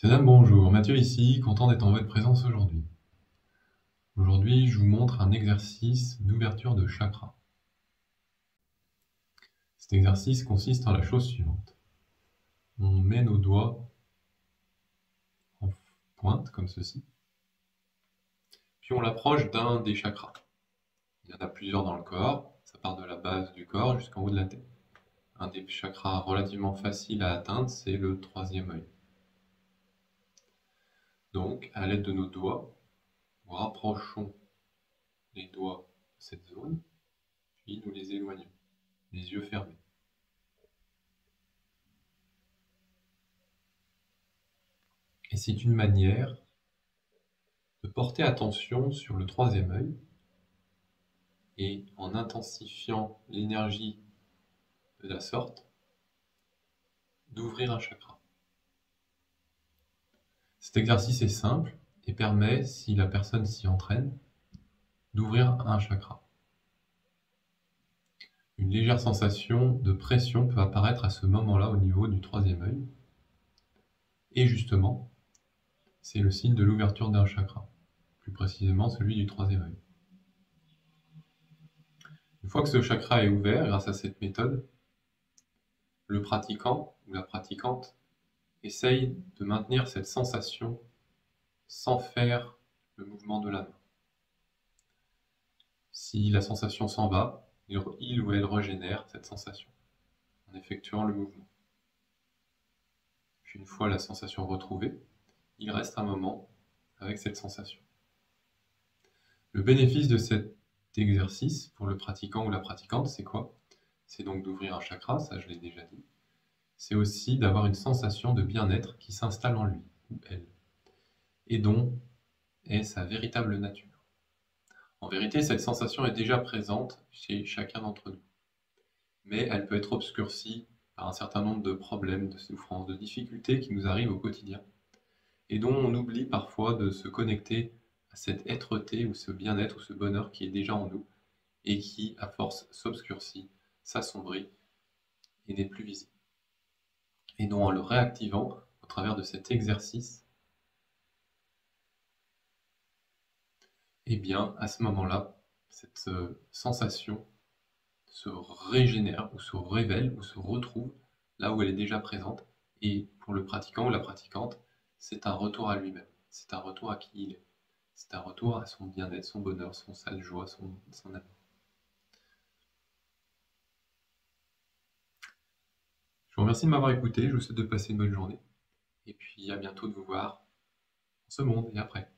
Mesdames, bonjour, Mathieu ici, content d'être en votre présence aujourd'hui. Aujourd'hui, je vous montre un exercice d'ouverture de chakra. Cet exercice consiste en la chose suivante. On met nos doigts en pointe, comme ceci, puis on l'approche d'un des chakras. Il y en a plusieurs dans le corps, ça part de la base du corps jusqu'en haut de la tête. Un des chakras relativement facile à atteindre, c'est le troisième œil. Donc, à l'aide de nos doigts, nous rapprochons les doigts de cette zone, puis nous les éloignons, les yeux fermés. Et c'est une manière de porter attention sur le troisième œil et en intensifiant l'énergie de la sorte, d'ouvrir un chakra. Cet exercice est simple et permet, si la personne s'y entraîne, d'ouvrir un chakra. Une légère sensation de pression peut apparaître à ce moment-là au niveau du troisième œil. Et justement, c'est le signe de l'ouverture d'un chakra, plus précisément celui du troisième œil. Une fois que ce chakra est ouvert grâce à cette méthode, le pratiquant ou la pratiquante essaye de maintenir cette sensation sans faire le mouvement de la main. Si la sensation s'en va, il ou elle régénère cette sensation en effectuant le mouvement. Puis une fois la sensation retrouvée, il reste un moment avec cette sensation. Le bénéfice de cet exercice pour le pratiquant ou la pratiquante, c'est quoi? C'est donc d'ouvrir un chakra, ça je l'ai déjà dit. C'est aussi d'avoir une sensation de bien-être qui s'installe en lui ou elle, et dont est sa véritable nature. En vérité, cette sensation est déjà présente chez chacun d'entre nous, mais elle peut être obscurcie par un certain nombre de problèmes, de souffrances, de difficultés qui nous arrivent au quotidien, et dont on oublie parfois de se connecter à cette êtreté ou ce bien-être ou ce bonheur qui est déjà en nous, et qui, à force, s'obscurcit, s'assombrit et n'est plus visible. Et donc en le réactivant au travers de cet exercice, eh bien, à ce moment-là, cette sensation se régénère ou se révèle ou se retrouve là où elle est déjà présente. Et pour le pratiquant ou la pratiquante, c'est un retour à lui-même, c'est un retour à qui il est, c'est un retour à son bien-être, son bonheur, sa joie, son amour. Je vous remercie de m'avoir écouté, je vous souhaite de passer une bonne journée, et puis à bientôt de vous voir dans ce monde et après.